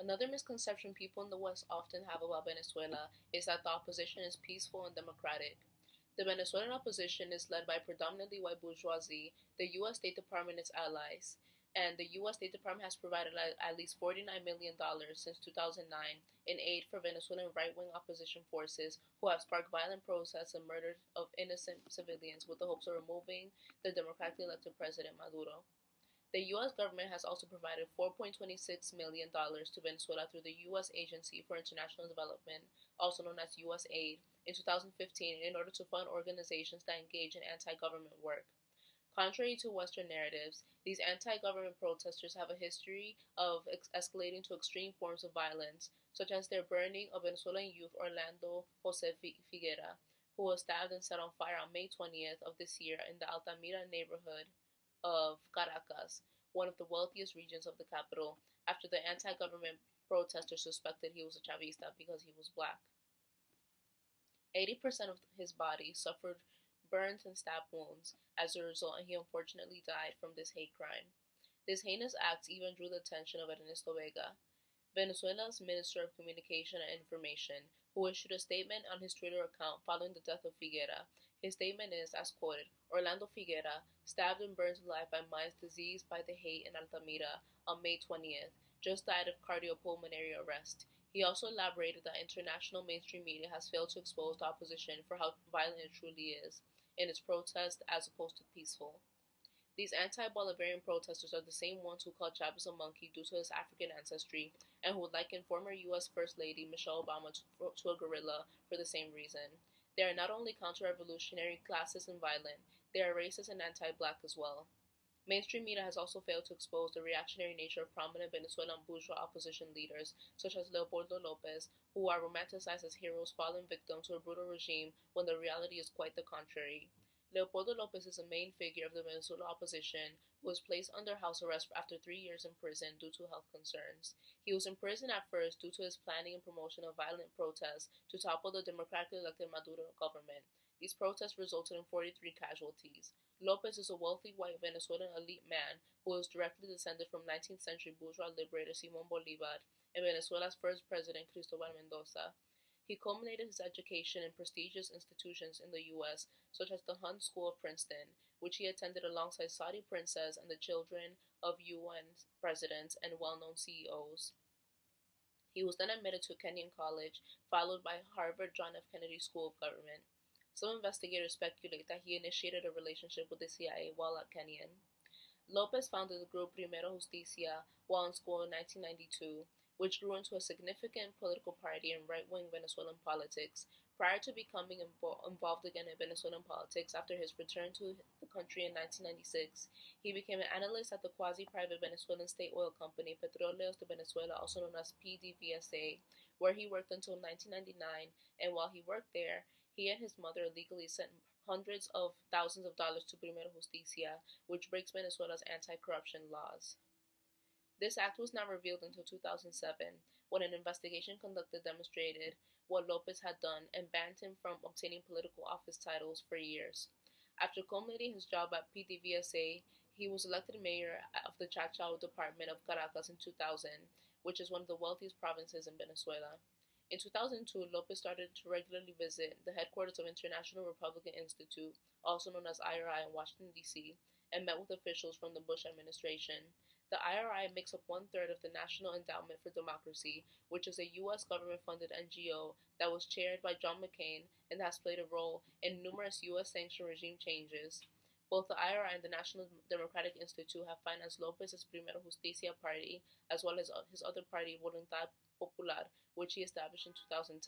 Another misconception people in the West often have about Venezuela is that the opposition is peaceful and democratic. The Venezuelan opposition is led by predominantly white bourgeoisie, the U.S. State Department and its allies, and the U.S. State Department has provided at least $49 million since 2009 in aid for Venezuelan right-wing opposition forces who have sparked violent protests and murders of innocent civilians with the hopes of removing the democratically elected President Maduro. The U.S. government has also provided $4.26 million to Venezuela through the U.S. Agency for International Development, also known as USAID, in 2015 in order to fund organizations that engage in anti-government work. Contrary to Western narratives, these anti-government protesters have a history of escalating to extreme forms of violence, such as their burning of Venezuelan youth Orlando Jose Figuera, who was stabbed and set on fire on May 20th of this year in the Altamira neighborhood of Caracas, one of the wealthiest regions of the capital, after the anti-government protesters suspected he was a Chavista because he was black. 80% of his body suffered burns and stab wounds as a result, and he unfortunately died from this hate crime. This heinous act even drew the attention of Ernesto Vega, Venezuela's Minister of Communication and Information, who issued a statement on his Twitter account following the death of Figuera. His statement is, as quoted, Orlando Figuera, stabbed and burned alive by mice diseased by the hate in Altamira on May 20th, just died of cardiopulmonary arrest. He also elaborated that international mainstream media has failed to expose the opposition for how violent it truly is in its protest as opposed to peaceful. These anti-Bolivarian protesters are the same ones who called Chavez a monkey due to his African ancestry and who would liken former U.S. First Lady Michelle Obama to a gorilla for the same reason. They are not only counter-revolutionary, classist, and violent, they are racist and anti-black as well. Mainstream media has also failed to expose the reactionary nature of prominent Venezuelan bourgeois opposition leaders, such as Leopoldo Lopez, who are romanticized as heroes falling victim to a brutal regime when the reality is quite the contrary. Leopoldo Lopez is a main figure of the Venezuelan opposition who was placed under house arrest after 3 years in prison due to health concerns. He was in prison at first due to his planning and promotion of violent protests to topple the democratically elected Maduro government. These protests resulted in 43 casualties. Lopez is a wealthy white Venezuelan elite man who is directly descended from 19th century bourgeois liberator Simón Bolívar and Venezuela's first president Cristobal Mendoza. He culminated his education in prestigious institutions in the U.S., such as the Hunt School of Princeton, which he attended alongside Saudi princes and the children of UN presidents and well-known CEOs. He was then admitted to Kenyon College, followed by Harvard John F. Kennedy School of Government. Some investigators speculate that he initiated a relationship with the CIA while at Kenyon. Lopez founded the group Primero Justicia while in school in 1992, which grew into a significant political party in right-wing Venezuelan politics. Prior to becoming involved again in Venezuelan politics after his return to the country in 1996, he became an analyst at the quasi-private Venezuelan state oil company Petróleos de Venezuela, also known as PDVSA, where he worked until 1999, and while he worked there, he and his mother illegally sent hundreds of thousands of dollars to Primero Justicia, which breaks Venezuela's anti-corruption laws. This act was not revealed until 2007, when an investigation conducted demonstrated what Lopez had done and banned him from obtaining political office titles for years. After culminating his job at PDVSA, he was elected mayor of the Chachao department of Caracas in 2000, which is one of the wealthiest provinces in Venezuela. In 2002, Lopez started to regularly visit the headquarters of International Republican Institute, also known as IRI, in Washington, D.C., and met with officials from the Bush administration. The IRI makes up one-third of the National Endowment for Democracy, which is a U.S. government-funded NGO that was chaired by John McCain and has played a role in numerous U.S.-sanctioned regime changes. Both the IRI and the National Democratic Institute have financed Lopez's Primero Justicia party, as well as his other party, Voluntad Popular, which he established in 2010.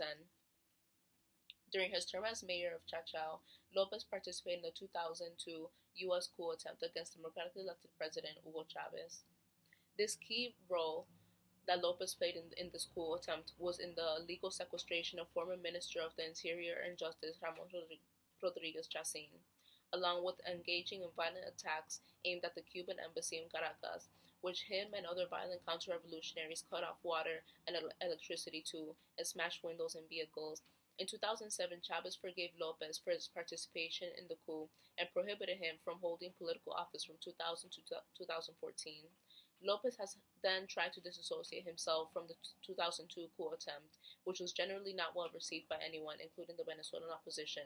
During his term as mayor of Chachao, Lopez participated in the 2002 U.S. coup attempt against democratically elected President Hugo Chavez. This key role that Lopez played in this coup attempt was in the legal sequestration of former Minister of the Interior and Justice Ramon Rodriguez Chacin, along with engaging in violent attacks aimed at the Cuban embassy in Caracas, which him and other violent counter-revolutionaries cut off water and electricity to and smashed windows and vehicles. In 2007, Chavez forgave Lopez for his participation in the coup and prohibited him from holding political office from 2000 to 2014. Lopez has then tried to disassociate himself from the 2002 coup attempt, which was generally not well received by anyone, including the Venezuelan opposition.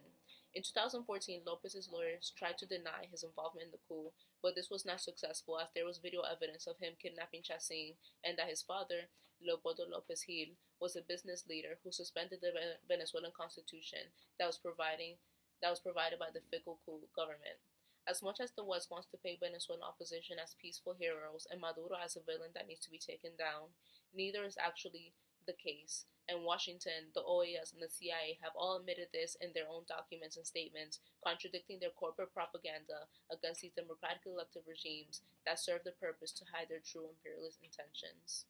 In 2014, Lopez's lawyers tried to deny his involvement in the coup, but this was not successful as there was video evidence of him kidnapping Chacin and that his father, Leopoldo Lopez Gil, was a business leader who suspended the Venezuelan constitution that was provided by the fickle coup government. As much as the West wants to paint Venezuelan opposition as peaceful heroes and Maduro as a villain that needs to be taken down, neither is actually the case. And Washington, the OAS, and the CIA have all admitted this in their own documents and statements, contradicting their corporate propaganda against these democratically elected regimes that serve the purpose to hide their true imperialist intentions.